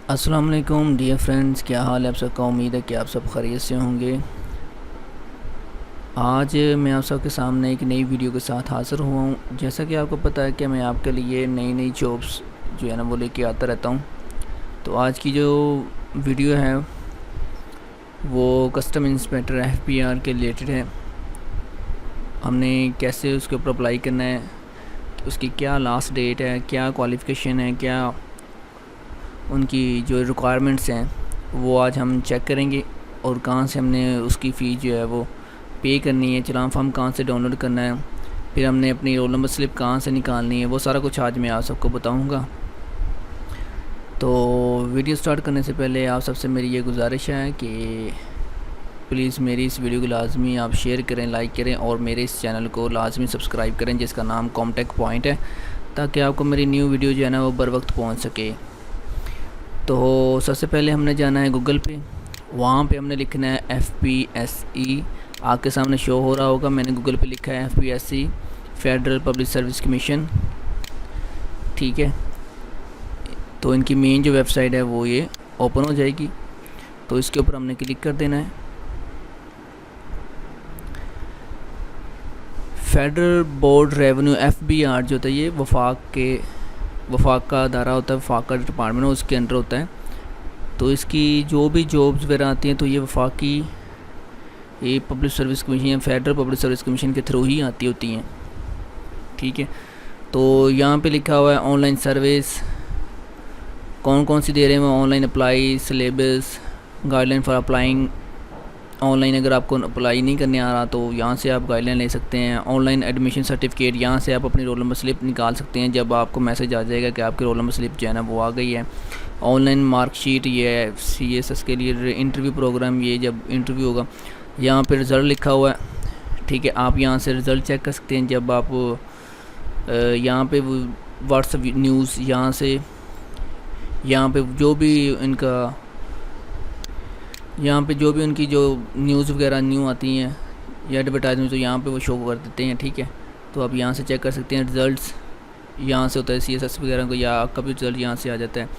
अस्सलाम वालेकुम dear friends, क्या हाल है आप सबका। उम्मीद है कि आप सब खैरियत से होंगे। आज मैं आप सबके सामने एक नई वीडियो के साथ हाज़िर हुआ हूँ। जैसा कि आपको पता है कि मैं आपके लिए नई नई जॉब्स जो है ना वो लेके आता रहता हूँ। तो आज की जो वीडियो है वो कस्टम इंस्पेक्टर एफपीआर के रिलेटेड है। हमने कैसे उसके ऊपर अप्लाई करना है, उसकी क्या लास्ट डेट है, क्या क्वालिफ़िकेशन है, क्या उनकी जो रिक्वायरमेंट्स हैं वो आज हम चेक करेंगे। और कहाँ से हमने उसकी फ़ीस जो है वो पे करनी है, चलान फार्म कहाँ से डाउनलोड करना है, फिर हमने अपनी रोल नंबर स्लिप कहाँ से निकालनी है, वो सारा कुछ आज मैं आप सबको बताऊंगा। तो वीडियो स्टार्ट करने से पहले आप सबसे मेरी ये गुजारिश है कि प्लीज़ मेरी इस वीडियो को लाजमी आप शेयर करें, लाइक करें और मेरे इस चैनल को लाजमी सब्सक्राइब करें जिसका नाम कॉमटेक पॉइंट है, ताकि आपको मेरी न्यू वीडियो जो है ना वो बर वक्त पहुँच सके। तो सबसे पहले हमने जाना है गूगल पे। वहाँ पे हमने लिखना है FPSE। आपके सामने शो हो रहा होगा, मैंने गूगल पे लिखा है FPSE, federal public service commission. ठीक है, तो इनकी मेन जो वेबसाइट है वो ये ओपन हो जाएगी। तो इसके ऊपर हमने क्लिक कर देना है। फेडरल बोर्ड रेवेन्यू FBR जो होता है ये वफाक का अदारा होता है, वफाक का डिपार्टमेंट उसके अंडर होता है। तो इसकी जो भी जॉब्स वगैरह आती हैं तो ये वफाकी ये पब्लिक सर्विस कमीशन या फेडरल पब्लिक सर्विस कमीशन के थ्रू ही आती होती हैं। ठीक है, तो यहाँ पे लिखा हुआ है ऑनलाइन सर्विस कौन कौन सी दे रहे हैं वो। Online apply, syllabus, guideline for applying online. अगर आपको अप्लाई नहीं करने आ रहा तो यहाँ से आप गाइडलाइन ले सकते हैं। ऑनलाइन एडमिशन सर्टिफिकेट, यहाँ से आप अपनी रोल नंबर स्लिप निकाल सकते हैं जब आपको मैसेज आ जाएगा कि आपकी रोल नंबर स्लिप जो है ना वो आ गई है। ऑनलाइन मार्कशीट, ये CSS के लिए इंटरव्यू प्रोग्राम, ये जब इंटरव्यू होगा। यहाँ पे रिज़ल्ट लिखा हुआ है। ठीक है, आप यहाँ से रिज़ल्ट चेक कर सकते हैं जब आप यहाँ पे व्हाट्सएप न्यूज़, यहाँ पे जो भी उनकी जो न्यूज़ वगैरह न्यू आती हैं या एडवर्टाइजमेंट, तो यहाँ पे वो शो कर देते हैं। ठीक है, तो आप यहाँ से चेक कर सकते हैं। रिज़ल्ट्स यहाँ से होता है CSS वगैरह को, या आपका भी रिज़ल्ट यहाँ से आ जाता है।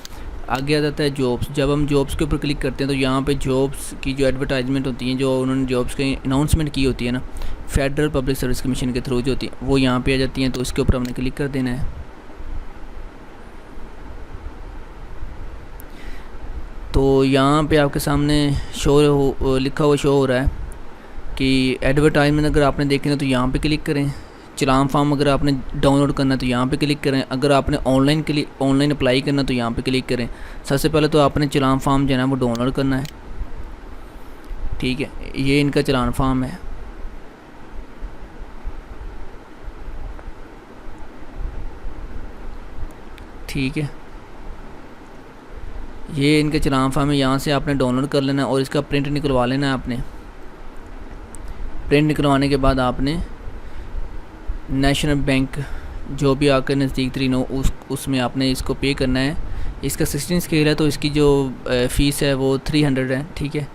आगे आ जाता है जॉब्स। जब हम जॉब्स के ऊपर क्लिक करते हैं तो यहाँ पे जॉब्स की जो एडवर्टाइजमेंट होती हैं, जो उन्होंने जॉब्स की अनाउंसमेंट की होती है ना फेडरल पब्लिक सर्विस कमीशन के थ्रू जो होती है वो यहाँ पे आ जाती हैं। तो इसके ऊपर हमने क्लिक कर देना है। तो यहाँ पे आपके सामने लिखा हुआ शो हो रहा है कि एडवर्टाइजमेंट अगर आपने देखना है तो यहाँ पे क्लिक करें। चलान फार्म अगर आपने डाउनलोड करना है तो यहाँ पे क्लिक करें। अगर आपने ऑनलाइन अप्लाई करना तो यहाँ पे क्लिक करें। सबसे पहले तो आपने चलान फार्म जो है ना वो डाउनलोड करना है। ठीक है, ये इनका चलान फार्म है। ठीक है, ये इनका चलान फार्म है, यहाँ से आपने डाउनलोड कर लेना है और इसका प्रिंट निकलवा लेना है आपने। प्रिंट निकलवाने के बाद आपने नेशनल बैंक जो भी आपके नज़दीक तरीन हो उसमें आपने इसको पे करना है। इसका 16 स्केल है तो इसकी जो फ़ीस है वो 300 है। ठीक है,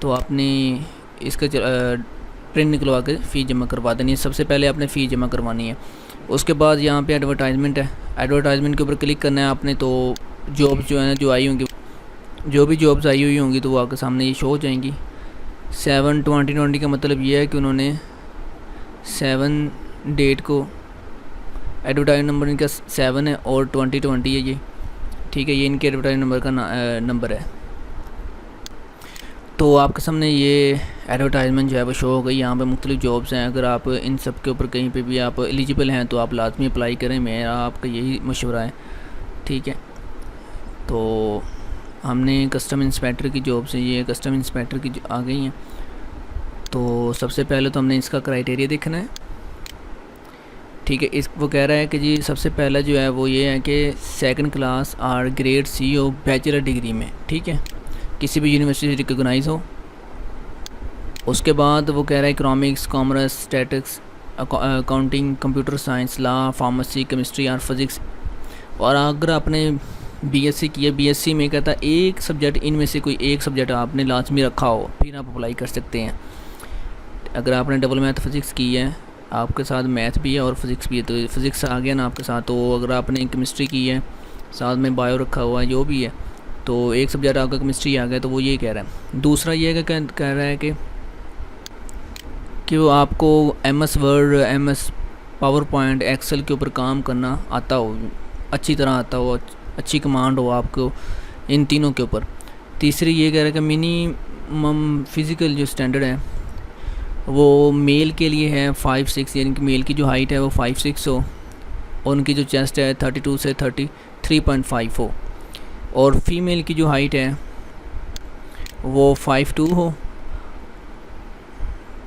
तो आपने इसका प्रिंट निकलवा के फ़ीस जमा करवा देनी है। सबसे पहले आपने फ़ीस जमा करवानी है। उसके बाद यहाँ पे एडवर्टाइजमेंट है, एडवर्टाइजमेंट के ऊपर क्लिक करना है आपने। तो जॉब्स जो है ना जो आई होंगी, जो भी जॉब्स आई हुई होंगी तो वो आपके सामने ये शो हो जाएंगी। 7/20/20 का मतलब ये है कि उन्होंने 7 डेट को एडवर्टाइज नंबर इनका 7 है और 2020 है ये। ठीक है, ये इनके एडवर्टाइज नंबर का नंबर है। तो आपके सामने ये एडवर्टाइजमेंट जो है वो शो हो गई। यहाँ पे मुख्तलिफ जॉब्स हैं। अगर आप इन सब के ऊपर कहीं पे भी आप एलिजिबल हैं तो आप लाजमी अप्लाई करें, मेरा आपका यही मशवरा है। ठीक है, तो हमने कस्टम इंस्पेक्टर की जॉब्स हैं, ये कस्टम इंस्पेक्टर की आ गई हैं। तो सबसे पहले तो हमने इसका क्राइटेरिया देखना है। ठीक है, वो कह रहा है कि जी सबसे पहला जो है वो ये है कि 2nd क्लास और ग्रेड C हो बैचलर डिग्री में। ठीक है, किसी भी यूनिवर्सिटी से रिकॉग्नाइज हो। उसके बाद वो कह रहा है economics, commerce, statics, accounting, computer science, law, pharmacy, chemistry और फिज़िक्स। और अगर आपने BSc किया, BSc में कहता है एक सब्जेक्ट इनमें से कोई एक सब्जेक्ट आपने लाजमी रखा हो फिर आप अप्लाई कर सकते हैं। अगर आपने डबल मैथ फिज़िक्स की है, आपके साथ मैथ भी है और फिज़िक्स भी है, तो फिज़िक्स आ गया ना आपके साथ। तो अगर आपने केमिस्ट्री की है, साथ में बायो रखा हुआ है, जो भी है, तो एक सब्जेक्ट आपका केमिस्ट्री आ गया, तो वो ये कह रहा है। दूसरा ये है कि कह रहा है कि वो आपको MS word, MS PowerPoint, Excel के ऊपर काम करना आता हो, अच्छी तरह आता हो, अच्छी कमांड हो आपको इन तीनों के ऊपर। तीसरी ये कह रहा है कि मिनिमम फिज़िकल जो स्टैंडर्ड है वो मेल के लिए है 5'6", यानी कि मेल की जो हाइट है वो 5'6" हो, और उनकी जो चेस्ट है 32 से 33.5 हो, और फीमेल की जो हाइट है वो 5'2" हो,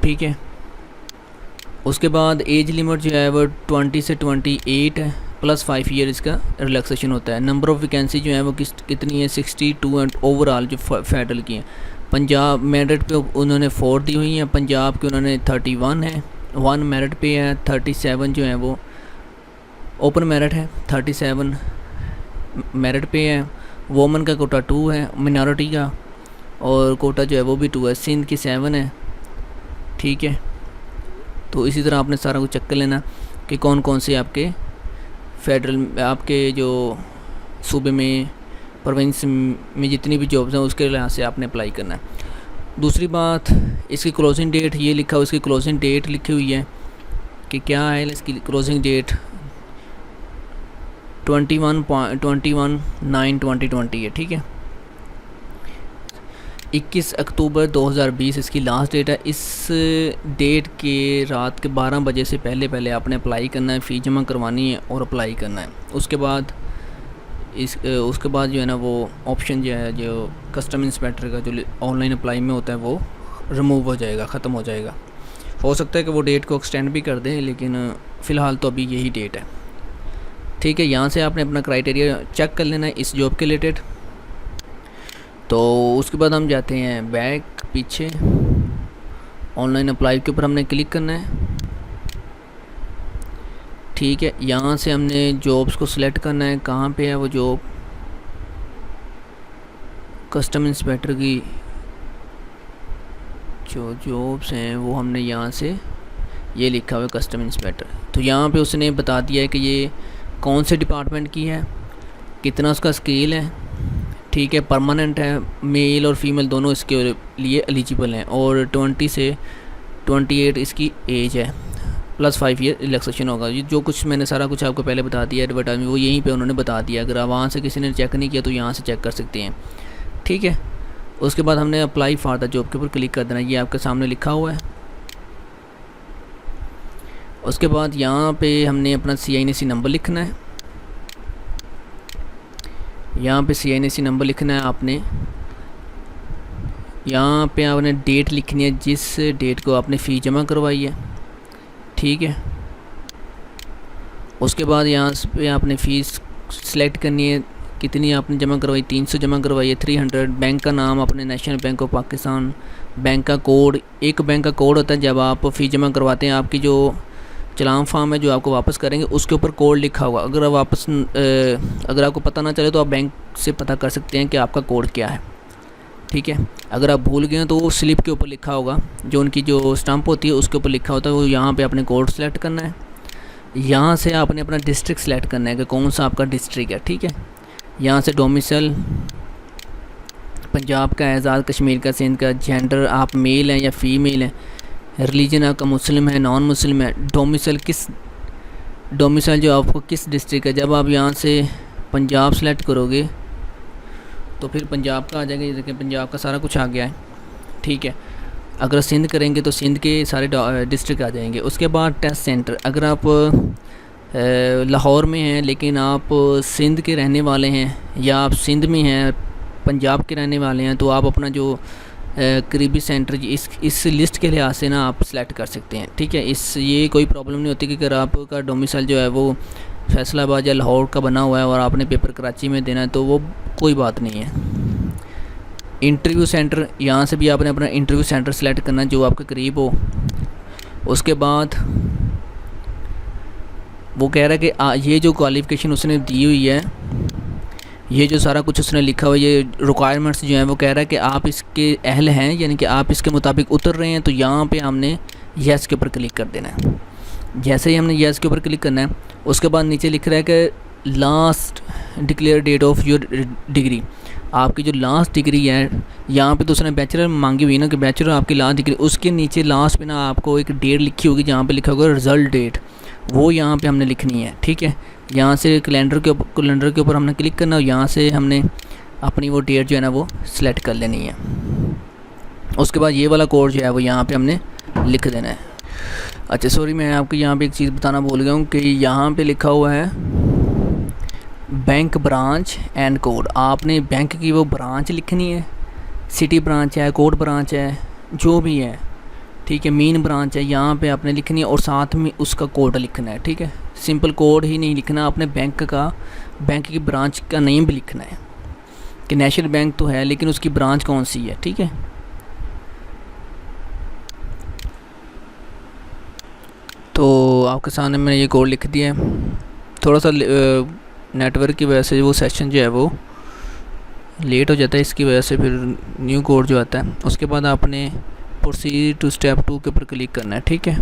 ठीक है। उसके बाद एज लिमिट जो है वो 20 से 28 है, प्लस 5 ईयर इसका रिलैक्सेशन होता है। नंबर ऑफ़ वैकेंसी जो है वो कितनी है 62, एंड ओवरऑल जो फेडरल की हैं, पंजाब मेरिट पे उन्होंने 4 दी हुई हैं, पंजाब के उन्होंने 31 है, 1 मेरिट पे है, 37 जो है वो ओपन मेरिट है, 37 मेरिट पे है। वोमन का कोटा 2 है मिनॉरिटी का, और कोटा जो है वो भी 2 है। सिंध की 7 है, ठीक है। तो इसी तरह आपने सारा कुछ चेक कर लेना कि कौन कौन से आपके फेडरल, आपके जो सूबे में, प्रोविंस में जितनी भी जॉब्स हैं उसके लिहाज से आपने अप्लाई करना है। दूसरी बात, इसकी क्लोजिंग डेट ये लिखा हुआ, इसकी क्लोजिंग डेट लिखी हुई है कि क्या है इसकी क्लोजिंग डेट 21/9/2020 है, ठीक है। 21 अक्टूबर 2020 इसकी लास्ट डेट है। इस डेट के रात के 12 बजे से पहले आपने अप्लाई करना है, फ़ी जमा करवानी है और अप्लाई करना है। उसके बाद जो है ना वो ऑप्शन जो है, जो कस्टम इंस्पेक्टर का जो ऑनलाइन अप्लाई में होता है वो रिमूव हो जाएगा, ख़त्म हो जाएगा। हो सकता है कि वो डेट को एक्सटेंड भी कर दें, लेकिन फ़िलहाल तो अभी यही डेट है, ठीक है। यहाँ से आपने अपना क्राइटेरिया चेक कर लेना है इस जॉब के रिलेटेड। तो उसके बाद हम जाते हैं बैक, पीछे ऑनलाइन अप्लाई के ऊपर हमने क्लिक करना है, ठीक है। यहाँ से हमने जॉब्स को सिलेक्ट करना है, कहाँ पे है वो जॉब, कस्टम इंस्पेक्टर की जो जॉब्स हैं वो हमने यहाँ से, ये लिखा हुआ है कस्टम इंस्पेक्टर। तो यहाँ पे उसने बता दिया है कि ये कौन से डिपार्टमेंट की है, कितना उसका स्केल है, ठीक है। परमानेंट है, मेल और फीमेल दोनों इसके लिए एलिजिबल हैं, और 20 से 28 इसकी एज है, प्लस 5 ईयर रिलैक्सेशन होगा। ये जो कुछ मैंने सारा कुछ आपको पहले बता दिया एडवर्टाइजमेंट, वो यहीं पे उन्होंने बता दिया। अगर वहाँ से किसी ने चेक नहीं किया तो यहाँ से चेक कर सकते हैं, ठीक है। उसके बाद हमने अप्लाई फॉर द जॉब के ऊपर क्लिक कर देना, ये आपके सामने लिखा हुआ है। उसके बाद यहाँ पे हमने अपना CINC नंबर लिखना है, यहाँ पे CINC नंबर लिखना है आपने। यहाँ पे आपने डेट लिखनी है जिस डेट को आपने फ़ी जमा करवाई है, ठीक है। उसके बाद यहाँ पे आपने फ़ीस सेलेक्ट करनी है, कितनी आपने जमा करवाई, 300 जमा करवाई है, 300। बैंक का नाम अपने national bank of Pakistan, bank का कोड, एक बैंक का कोड होता है जब आप फ़ी जमा करवाते हैं, आपकी जो चलान फार्म है जो आपको वापस करेंगे उसके ऊपर कोड लिखा होगा। अगर आप वापस अगर आपको पता ना चले तो आप बैंक से पता कर सकते हैं कि आपका कोड क्या है, ठीक है। अगर आप भूल गए तो वो स्लिप के ऊपर लिखा होगा, जो उनकी जो स्टंप होती है उसके ऊपर लिखा होता है, वो यहाँ पे अपने कोड सेलेक्ट करना है। यहाँ से आपने अपना डिस्ट्रिक्ट सेलेक्ट करना है कि कौन सा आपका डिस्ट्रिक्ट है, ठीक है। यहाँ से डोमिसाइल पंजाब का, आज़ाद कश्मीर का, सिंध का, जेंडर आप मेल हैं या फीमेल हैं, रिलीजन आपका मुस्लिम है, नॉन मुस्लिम है, डोमिसाइल जो आपको किस डिस्ट्रिक्ट है। जब आप यहाँ से पंजाब सेलेक्ट करोगे तो फिर पंजाब का आ जाएगा, ये देखें पंजाब का सारा कुछ आ गया है, ठीक है। अगर सिंध करेंगे तो सिंध के सारे डिस्ट्रिक्ट आ जाएंगे। उसके बाद टेस्ट सेंटर, अगर आप लाहौर में हैं लेकिन आप सिंध के रहने वाले हैं, या आप सिंध में हैं पंजाब के रहने वाले हैं, तो आप अपना जो करीबी सेंटर इस लिस्ट के लिहाज से ना आप सेलेक्ट कर सकते हैं, ठीक है। ये कोई प्रॉब्लम नहीं होती कि अगर आपका डोमिसाइल जो है वो फैसलाबाद या लाहौर का बना हुआ है और आपने पेपर कराची में देना है तो वो कोई बात नहीं है। इंटरव्यू सेंटर, यहाँ से भी आपने अपना इंटरव्यू सेंटर सेलेक्ट करना है जो आपके करीब हो। उसके बाद वो कह रहा है कि ये जो क्वालिफ़िकेशन उसने दी हुई है, ये जो सारा कुछ उसने लिखा हुआ है, ये रिक्वायरमेंट्स जो हैं वो कह रहा है कि आप इसके अहल हैं, यानी कि आप इसके मुताबिक उतर रहे हैं, तो यहाँ पे हमने येस के ऊपर क्लिक कर देना है। जैसे ही हमने येस के ऊपर क्लिक करना है, उसके बाद नीचे लिख रहा है कि last declare date of your degree, आपकी जो लास्ट डिग्री है, यहाँ पे तो उसने बैचलर मांगी हुई ना कि बैचलर आपकी लास्ट डिग्री, उसके नीचे लास्ट पे ना आपको एक डेट लिखी होगी जहाँ पे लिखा होगा रिज़ल्ट डेट, वो यहाँ पे हमने लिखनी है। ठीक है, यहाँ से कैलेंडर के ऊपर हमने क्लिक करना और यहाँ से हमने अपनी वो डेट जो है ना वो सिलेक्ट कर लेनी है। उसके बाद ये वाला कोड जो है वो यहाँ पे हमने लिख देना है। अच्छा सॉरी, मैं आपको यहाँ पे एक चीज़ बताना भूल गया हूँ कि यहाँ पे लिखा हुआ है बैंक ब्रांच एंड कोड। आपने बैंक की वो ब्रांच लिखनी है, सिटी ब्रांच है, कोड ब्रांच है, जो भी है, ठीक है, मेन ब्रांच है, यहाँ पे आपने लिखनी है और साथ में उसका कोड लिखना है। ठीक है, सिंपल कोड ही नहीं लिखना, आपने बैंक की ब्रांच का नेम भी लिखना है कि नेशनल बैंक तो है लेकिन उसकी ब्रांच कौन सी है। ठीक है, तो आपके सामने मैंने ये कोड लिख दिया है। थोड़ा सा नेटवर्क की वजह से वो सेशन जो है वो लेट हो जाता है, इसकी वजह से फिर न्यू कोड जो आता है। उसके बाद आपने प्रोसीड टू स्टेप 2 के ऊपर क्लिक करना है। ठीक है,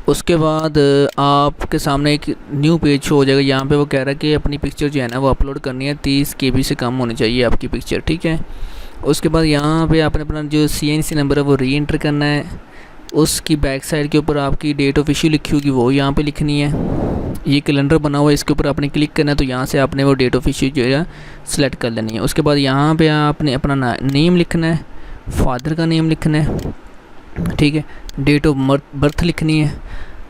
उसके बाद आपके सामने एक न्यू पेज शो हो जाएगा। यहाँ पे वो कह रहा है कि अपनी पिक्चर जो है ना वो अपलोड करनी है, 30 KB से कम होनी चाहिए आपकी पिक्चर। ठीक है, उसके बाद यहाँ पे आपने अपना जो CNC नंबर है वो री एंटर करना है। उसकी बैक साइड के ऊपर आपकी डेट ऑफ इशू लिखी होगी वो यहाँ पे लिखनी है। ये कैलेंडर बना हुआ है, इसके ऊपर आपने क्लिक करना है, तो यहाँ से आपने वो डेट ऑफ इशू जो है सेलेक्ट कर लेनी है। उसके बाद यहाँ पे आपने अपना नेम लिखना है, फादर का नेम लिखना है। ठीक है, डेट ऑफ बर्थ लिखनी है।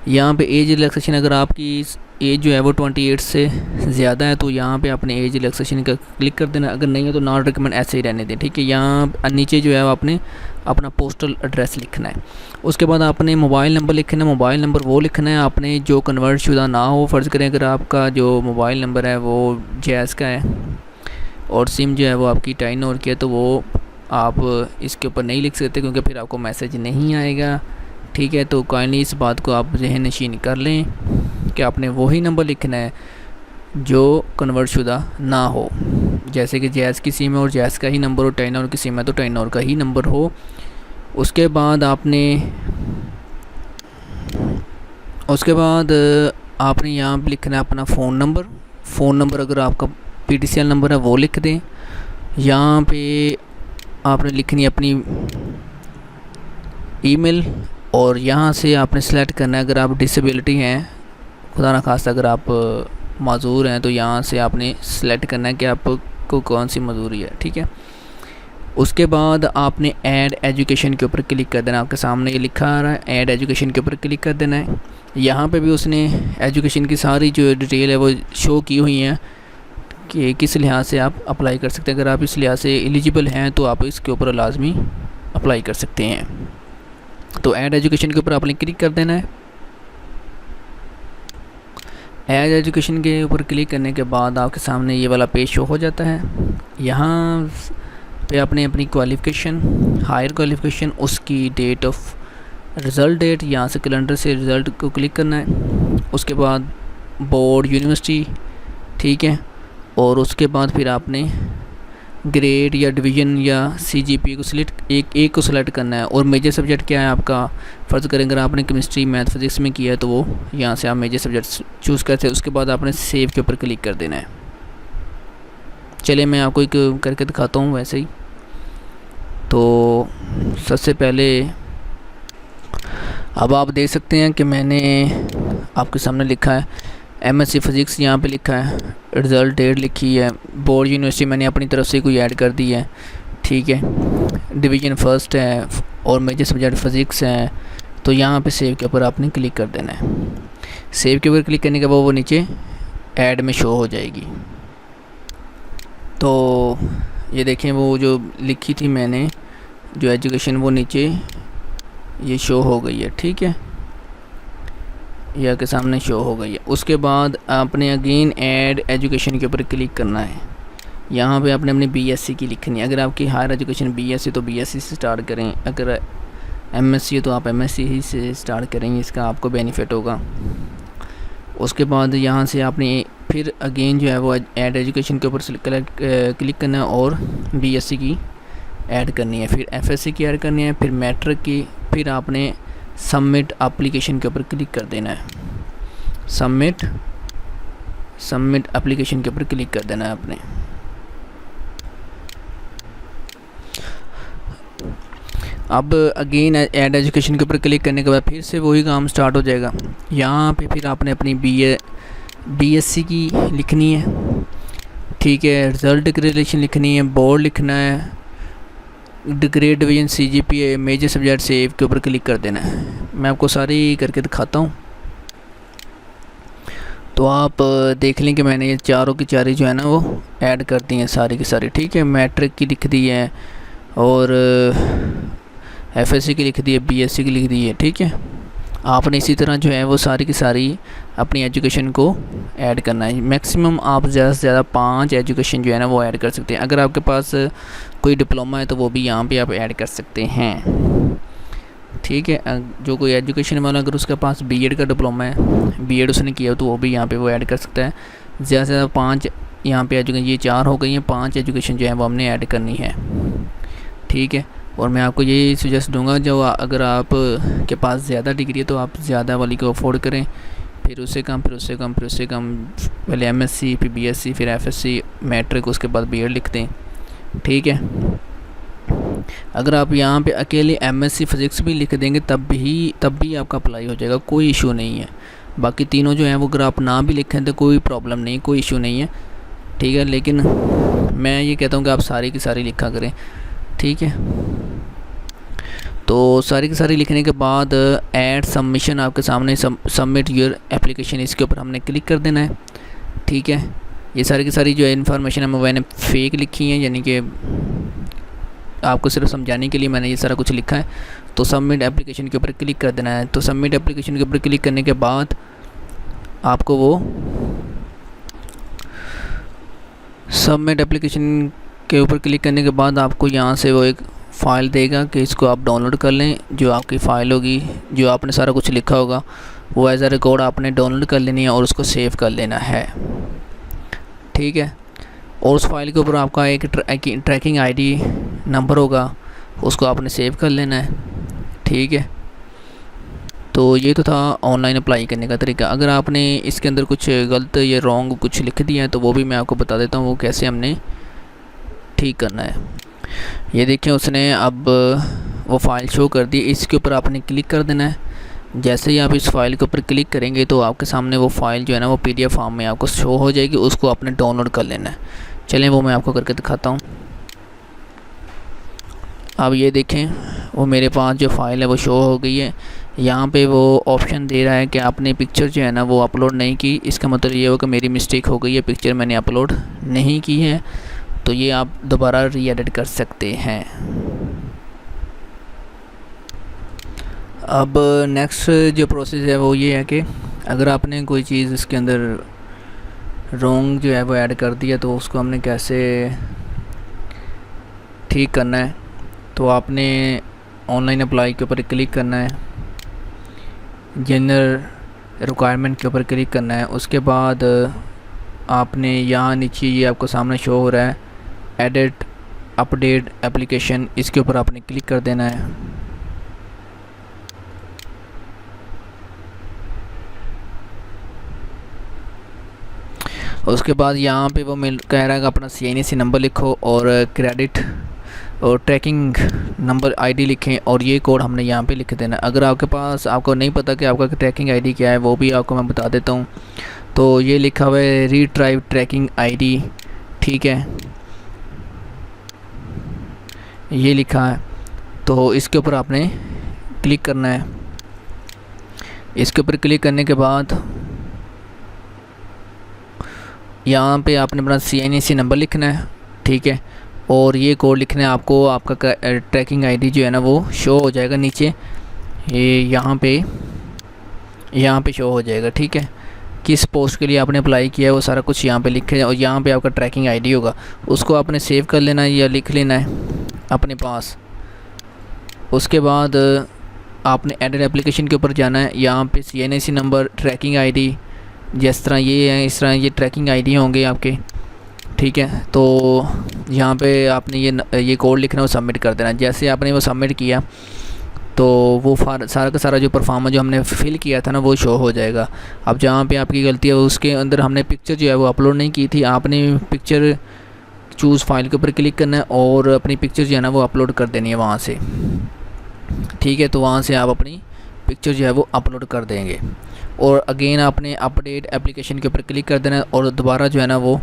यहाँ पे एज रिलैक्सेशन, अगर आपकी एज जो है वो 28 से ज़्यादा है तो यहाँ पे आपने एज रिलैक्सेशन का क्लिक कर देना, अगर नहीं है तो नॉट रिकमेंड ऐसे ही रहने दें। ठीक है, यहाँ नीचे जो है वो आपने अपना पोस्टल एड्रेस लिखना है। उसके बाद आपने मोबाइल नंबर लिखना है, मोबाइल नंबर वो लिखना है आपने जो कन्वर्ट शुदा ना हो। फ़र्ज़ करें अगर आपका जो मोबाइल नंबर है वो जैज़ का है और सिम जो है वो आपकी टाइनोर की है, तो वो आप इसके ऊपर नहीं लिख सकते क्योंकि फिर आपको मैसेज नहीं आएगा। ठीक है, तो काइंडली इस बात को आप ज़हन नशीन कर लें कि आपने वही नंबर लिखना है जो कन्वर्ट शुदा ना हो। जैसे कि जैज़ की सिम है और जैज़ का ही नंबर हो, टाइनोर की सिम है तो टाइनोर का ही नंबर हो। उसके बाद आपने यहाँ पर लिखना है अपना फ़ोन नंबर अगर आपका PTCL नंबर है वो लिख दें। यहाँ पे आपने लिखनी है अपनी ईमेल और यहाँ से आपने सेलेक्ट करना है अगर आप डिसेबिलिटी हैं, खुदा ना खास्ता अगर आप माजूर हैं तो यहाँ से आपने सेलेक्ट करना है कि आपको कौन सी मजूरी है। ठीक है, उसके बाद आपने ऐड एजुकेशन के ऊपर क्लिक कर देना। आपके सामने ये लिखा आ रहा है ऐड एजुकेशन के ऊपर क्लिक कर देना है। यहाँ पे भी उसने एजुकेशन की सारी जो डिटेल है वो शो की हुई हैं कि किस लिहाज से आप अप्लाई कर सकते हैं। अगर आप इस लिहाज से एलिजिबल हैं तो आप इसके ऊपर लाजमी अप्लाई कर सकते हैं। तो ऐड एजुकेशन के ऊपर आपने क्लिक कर देना है। ऐड एजुकेशन के ऊपर क्लिक करने के बाद आपके सामने ये वाला पेज शो हो जाता है। यहाँ पे आपने अपनी क्वालिफ़िकेशन, हायर क्वालिफ़िकेशन, उसकी डेट ऑफ रिज़ल्ट डेट, यहाँ से कैलेंडर से रिज़ल्ट को क्लिक करना है। उसके बाद बोर्ड, यूनिवर्सिटी, ठीक है, और उसके बाद फिर आपने ग्रेड या डिवीज़न या CGPA को सिलेक्ट एक को सिलेक्ट करना है। और मेजर सब्जेक्ट क्या है आपका, फ़र्ज़ करें अगर आपने केमिस्ट्री, मैथ, फिज़िक्स में किया है तो वो यहाँ से आप मेजर सब्जेक्ट चूज़ करते हैं। उसके बाद आपने सेव के ऊपर क्लिक कर देना है। चलिए मैं आपको एक करके दिखाता हूँ वैसे ही। तो सबसे पहले अब आप देख सकते हैं कि मैंने आपके सामने लिखा है MSc फ़िज़िक्स, यहाँ पे लिखा है रिज़ल्ट डेट लिखी है। बोर्ड यूनिवर्सिटी मैंने अपनी तरफ से कोई ऐड कर दी है, ठीक है। डिवीज़न फर्स्ट है और मेजर सब्जेक्ट फ़िज़िक्स है। तो यहाँ पे सेव के ऊपर आपने क्लिक कर देना है। सेव के ऊपर क्लिक करने के बाद वो नीचे ऐड में शो हो जाएगी। तो ये देखें वो जो लिखी थी मैंने जो एजुकेशन वो नीचे ये शो हो गई है, ठीक है, यह के सामने शो हो गई है। उसके बाद आपने अगेन ऐड एजुकेशन के ऊपर क्लिक करना है। यहाँ पे आपने अपनी BSc की लिखनी है। अगर आपकी हायर एजुकेशन BSc तो BSc से स्टार्ट करें, अगर MSc है तो आप MSc ही से स्टार्ट करेंगे, इसका आपको बेनिफिट होगा। उसके बाद यहाँ से आपने फिर अगेन जो है वो ऐड एजुकेशन के ऊपर क्लिक करना है और BSc की ऐड करनी है, फिर FSc की ऐड करनी है, फिर मैट्रिक की, फिर आपने सबमिट एप्लीकेशन के ऊपर क्लिक कर देना है। सबमिट एप्लीकेशन के ऊपर क्लिक कर देना है आपने। अब अगेन ऐड एजुकेशन के ऊपर क्लिक करने के बाद फिर से वही काम स्टार्ट हो जाएगा। यहाँ पे फिर आपने अपनी बीएससी की लिखनी है, ठीक है, रिज़ल्ट डिक्लेरेशन लिखनी है, बोर्ड लिखना है, grade division, CGPA, major subject, save के ऊपर क्लिक कर देना है। मैं आपको सारी करके दिखाता हूँ। तो आप देख लें कि मैंने ये चारों की चारी जो है ना वो ऐड कर दी हैं सारी की सारी, ठीक है। मैट्रिक की लिख दी है और एफएससी की लिख दी है, बीएससी की लिख दी है, ठीक है। आपने इसी तरह जो है वो सारी की सारी अपनी एजुकेशन को ऐड करना है। मैक्सिमम आप ज़्यादा से ज़्यादा 5 एजुकेशन जो है ना वो ऐड कर सकते हैं। अगर आपके पास कोई डिप्लोमा है तो वो भी यहाँ पे आप ऐड कर सकते हैं, ठीक है। जो कोई एजुकेशन वाला अगर उसके पास बीएड का डिप्लोमा है, बीएड उसने किया तो वो भी यहाँ पे वो ऐड कर सकता है। ज़्यादा से ज़्यादा 5 यहाँ पे एजुकेशन, ये 4 हो गई हैं, 5 एजुकेशन जो है वो हमने ऐड करनी है, ठीक है। और मैं आपको ये सजेस्ट दूंगा, जो अगर आप के पास ज़्यादा डिग्री है तो आप ज़्यादा वाली को अफोर्ड करें, फिर उससे कम, फिर उससे कम, फिर उससे कम, पहले एमएससी, फिर बीएससी, फिर एफएससी, मैट्रिक, उसके बाद बीएड लिखते हैं, ठीक है। अगर आप यहाँ पे अकेले एमएससी फिज़िक्स भी लिख देंगे तब भी आपका अप्लाई हो जाएगा, कोई इशू नहीं है। बाकी तीनों जो हैं वो अगर आप ना भी लिखें तो कोई प्रॉब्लम नहीं, कोई इशू नहीं है, ठीक है। लेकिन मैं ये कहता हूँ कि आप सारी की सारी लिखा करें, ठीक है। तो सारी की सारी लिखने के बाद ऐड सबमिशन आपके सामने, सबमिट योर एप्लीकेशन, इसके ऊपर हमने क्लिक कर देना है, ठीक है। ये सारी की सारी जो है इन्फॉर्मेशन है मैंने फेक लिखी है, यानी कि आपको सिर्फ समझाने के लिए मैंने ये सारा कुछ लिखा है। तो सबमिट एप्लीकेशन के ऊपर क्लिक कर देना है। तो सबमिट एप्लीकेशन के ऊपर क्लिक करने के बाद आपको वो सबमिट एप्लीकेशन के ऊपर क्लिक करने के बाद आपको यहाँ से वो एक फ़ाइल देगा कि इसको आप डाउनलोड कर लें। जो आपकी फ़ाइल होगी, जो आपने सारा कुछ लिखा होगा, वो एज अ रिकॉर्ड आपने डाउनलोड कर लेनी है और उसको सेव कर लेना है, ठीक है। और उस फाइल के ऊपर आपका एक ट्रैकिंग आईडी नंबर होगा, उसको आपने सेव कर लेना है, ठीक है। तो ये तो था ऑनलाइन अप्लाई करने का तरीका। अगर आपने इसके अंदर कुछ गलत या रॉन्ग कुछ लिख दिया है तो वो भी मैं आपको बता देता हूँ वो कैसे हमने ठीक करना है। ये देखें, उसने अब वो फ़ाइल शो कर दी, इसके ऊपर आपने क्लिक कर देना है। जैसे ही आप इस फाइल के ऊपर क्लिक करेंगे तो आपके सामने वो फ़ाइल जो है ना वो पीडीएफ फॉर्म में आपको शो हो जाएगी, उसको आपने डाउनलोड कर लेना है। चलें वो मैं आपको करके दिखाता हूँ। अब ये देखें, वो मेरे पास जो फ़ाइल है वो शो हो गई है। यहाँ पे वो ऑप्शन दे रहा है कि आपने पिक्चर जो है ना वो अपलोड नहीं की। इसका मतलब ये हो कि मेरी मिस्टेक हो गई है, पिक्चर मैंने अपलोड नहीं की है। तो ये आप दोबारा री एडिट कर सकते हैं। अब नेक्स्ट जो प्रोसेस है वो ये है कि अगर आपने कोई चीज़ इसके अंदर रॉन्ग जो है वो ऐड कर दिया तो उसको हमने कैसे ठीक करना है। तो आपने ऑनलाइन अप्लाई के ऊपर क्लिक करना है, जनरल रिक्वायरमेंट के ऊपर क्लिक करना है। उसके बाद आपने यहाँ नीचे ये आपको सामने शो हो रहा है एडिट अपडेट एप्लीकेशन, इसके ऊपर आपने क्लिक कर देना है। उसके बाद यहाँ पे वो कह रहा है कि अपना CNC नंबर लिखो और क्रेडिट और ट्रैकिंग नंबर आईडी लिखें और ये कोड हमने यहाँ पे लिख देना। अगर आपके पास आपको नहीं पता कि आपका ट्रैकिंग आईडी क्या है वो भी आपको मैं बता देता हूँ। तो ये लिखा हुआ है रीट्राइव ट्रैकिंग आईडी, ठीक है, ये लिखा है। तो इसके ऊपर आपने क्लिक करना है। इसके ऊपर क्लिक करने के बाद यहाँ पे आपने अपना CNC नंबर लिखना है, ठीक है, और ये कोड लिखना है आपको। आपका ट्रैकिंग आईडी जो है ना वो शो हो जाएगा नीचे, ये यहाँ पे शो हो जाएगा, ठीक है। किस पोस्ट के लिए आपने अप्लाई किया है वो सारा कुछ यहाँ पे लिखे है और यहाँ पे आपका ट्रैकिंग आईडी होगा, उसको आपने सेव कर लेना है या लिख लेना है अपने पास। उसके बाद आपने एडिट एप्लीकेशन के ऊपर जाना है। यहाँ पे CNC नंबर, ट्रैकिंग आईडी, जिस तरह ये है इस तरह ये ट्रैकिंग आईडी होंगे आपके, ठीक है। तो यहाँ पे आपने ये कोड लिखना है, वो सबमिट कर देना। जैसे आपने वो सबमिट किया तो वो सारा का सारा जो परफॉर्मा जो हमने फिल किया था ना वो शो हो जाएगा। अब जहाँ पे आपकी गलती है उसके अंदर हमने पिक्चर जो है वो अपलोड नहीं की थी, आपने पिक्चर चूज़ फाइल के ऊपर क्लिक करना है और अपनी पिक्चर जो है ना वो अपलोड कर देनी है वहाँ से। ठीक है, तो वहाँ से आप अपनी पिक्चर जो है वो अपलोड कर देंगे और अगेन आपने अपडेट एप्लीकेशन के ऊपर क्लिक कर देना है और दोबारा जो है ना वो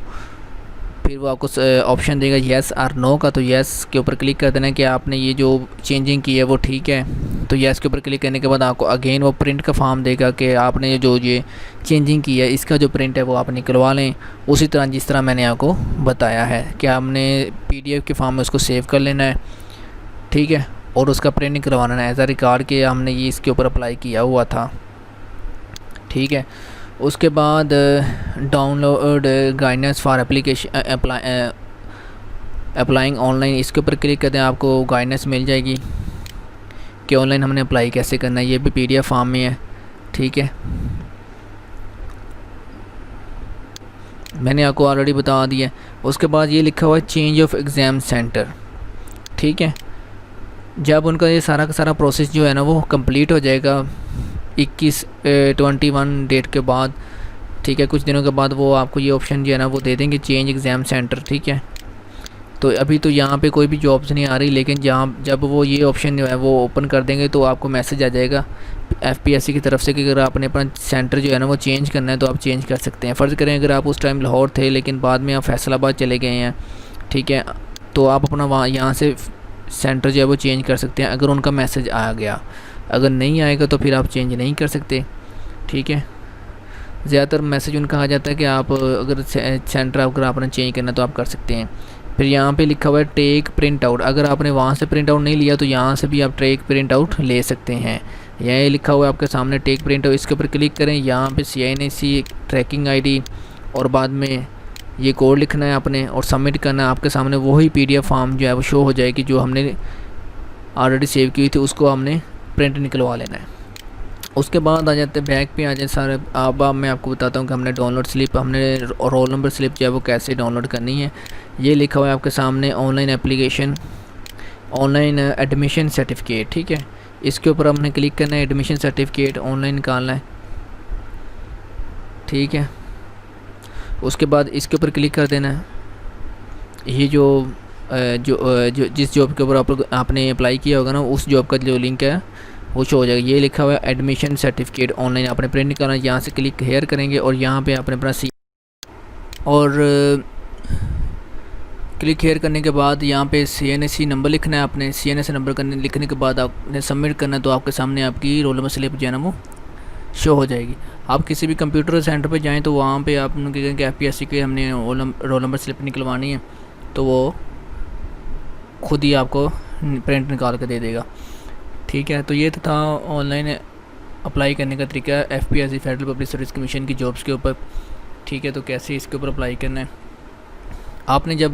फिर वो आपको ऑप्शन देगा येस और नो का, तो येस के ऊपर क्लिक कर देना है कि आपने ये जो चेंजिंग की है वो ठीक है। तो येस के ऊपर क्लिक करने के बाद आपको अगेन वो प्रिंट का फॉर्म देगा कि आपने जो ये चेंजिंग की है इसका जो प्रिंट है वो आप निकलवा लें, उसी तरह जिस तरह मैंने आपको बताया है कि आपने PDF के फॉर्म में उसको सेव कर लेना है। ठीक है, और उसका प्रिंट निकलवाना है एज अ रिकॉर्ड के हमने ये इसके ऊपर अप्लाई किया हुआ था। ठीक है, उसके बाद download guidance for application applying online, इसके ऊपर क्लिक करते हैं, आपको गाइडेंस मिल जाएगी कि ऑनलाइन हमने अप्लाई कैसे करना है। ये भी PDF फॉर्म में है। ठीक है, मैंने आपको ऑलरेडी बता दिया। उसके बाद ये लिखा हुआ है चेंज ऑफ एग्ज़ाम सेंटर। ठीक है, जब उनका ये सारा का सारा प्रोसेस जो है ना वो कंप्लीट हो जाएगा 21 डेट के बाद, ठीक है, कुछ दिनों के बाद वो आपको ये ऑप्शन जो है ना वो दे देंगे चेंज एग्ज़ाम सेंटर। ठीक है, तो अभी तो यहाँ पे कोई भी जॉब्स नहीं आ रही, लेकिन जब वो ये ऑप्शन जो है वो ओपन कर देंगे तो आपको मैसेज आ जाएगा FPSC की तरफ से कि अगर आपने अपना सेंटर जो है ना वो चेंज करना है तो आप चेंज कर सकते हैं। फ़र्ज़ करें अगर आप उस टाइम लाहौर थे लेकिन बाद में आप फैसलाबाद चले गए हैं, ठीक है, तो आप अपना वहाँ यहाँ से सेंटर जो है वो चेंज कर सकते हैं अगर उनका मैसेज आ गया। अगर नहीं आएगा तो फिर आप चेंज नहीं कर सकते। ठीक है, ज़्यादातर मैसेज उनका आ जाता है कि आप अगर सेंटर अगर आपने चेंज करना तो आप कर सकते हैं। फिर यहाँ पे लिखा हुआ है टेक प्रिंट आउट, अगर आपने वहाँ से प्रिंट आउट नहीं लिया तो यहाँ से भी आप टेक प्रिंट आउट ले सकते हैं। यहाँ लिखा हुआ है आपके सामने टेक प्रिंट आउट, इसके ऊपर क्लिक करें, यहाँ पे CINC ट्रैकिंग ID और बाद में ये कोड लिखना है आपने और सबमिट करना है। आपके सामने वही PDF फॉर्म जो है वो शो हो जाएगी जो हमने ऑलरेडी सेव की थी, उसको हमने प्रिंट निकलवा लेना है। उसके बाद आ जाते हैं बैक पे आ जाए सारे। अब मैं आपको बताता हूँ कि हमने डाउनलोड स्लिप, हमने रोल नंबर स्लिप जो है वो कैसे डाउनलोड करनी है। ये लिखा हुआ है आपके सामने online application, online admission certificate. ठीक है, इसके ऊपर हमने क्लिक करना है, एडमिशन सर्टिफिकेट ऑनलाइन निकालना है। ठीक है, उसके बाद इसके ऊपर क्लिक कर देना है। ये जो जिस जॉब के ऊपर आपने अप्लाई किया होगा ना उस जॉब का जो लिंक है वो शो हो जाएगा। ये लिखा हुआ है एडमिशन सर्टिफिकेट ऑनलाइन, आपने प्रिंट निकालना है। यहाँ से क्लिक हेयर करेंगे और यहाँ पे आपने अपना क्लिक हेयर करने के बाद यहाँ पे CNSE नंबर लिखना है आपने। CNSE नंबर लिखने के बाद आपने सबमिट करना है, तो आपके सामने आपकी रोल नंबर स्लिप जो है ना वो शो हो जाएगी। आप किसी भी कंप्यूटर सेंटर पे जाएं तो वहाँ पे आप कहेंगे FPSC के हमने रोल नंबर स्लिप निकलवानी है, तो वो खुद ही आपको प्रिंट निकाल के दे देगा। ठीक है, तो ये तो था ऑनलाइन अप्लाई करने का तरीका FPSC federal public service commission की जॉब्स के ऊपर। ठीक है, तो कैसे इसके ऊपर अप्लाई करना है, आपने जब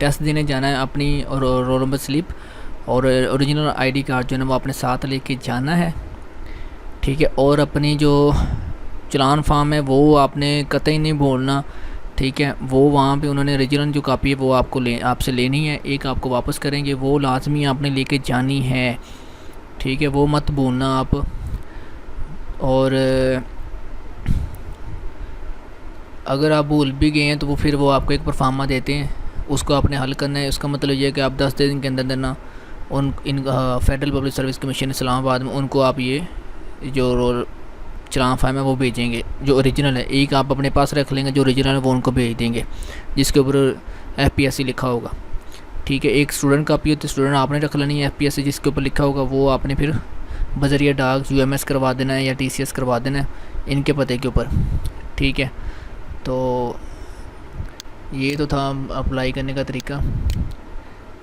टेस्ट देने जाना है अपनी रोल नंबर स्लिप और ओरिजिनल ID कार्ड जो है ना वो अपने साथ लेके जाना है। ठीक है, और अपनी जो चलान फॉर्म है वो आपने कतई नहीं भूलना। ठीक है, वो वहाँ पे उन्होंने ओरिजिनल जो कापी है वो आपसे लेनी है, एक आपको वापस करेंगे, वो लाजमी आपने लेके जानी है। ठीक है, वो मत भूलना आप। और अगर आप भूल भी गए हैं तो फिर वो आपको एक परफार्मा देते हैं, उसको आपने हल करना है। उसका मतलब ये है कि आप 10 दिन के अंदर ना federal public service commission Islamabad में उनको आप ये जो चलान फार्म है वो भेजेंगे जो ओरिजिनल है। एक आप अपने पास रख लेंगे, जो ओरिजिनल है वो उनको भेज देंगे जिसके ऊपर FPSC लिखा होगा। ठीक है, एक स्टूडेंट कापी होती है, स्टूडेंट आपने रख लेनी है, FPSC जिसके ऊपर लिखा होगा वो आपने फिर बजरिया डाक UMS करवा देना है या TCS करवा देना है इनके पते के ऊपर। ठीक है, तो ये तो था अप्लाई करने का तरीका।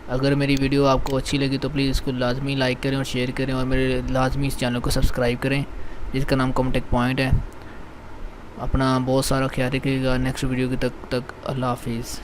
अगर मेरी वीडियो आपको अच्छी लगी तो प्लीज़ इसको लाजमी लाइक करें और शेयर करें और मेरे लाजमी इस चैनल को सब्सक्राइब करें जिसका नाम कॉन्टेक्ट पॉइंट है। अपना बहुत सारा ख्याल रखिएगा। नेक्स्ट वीडियो की तक अल्लाह हाफिज़।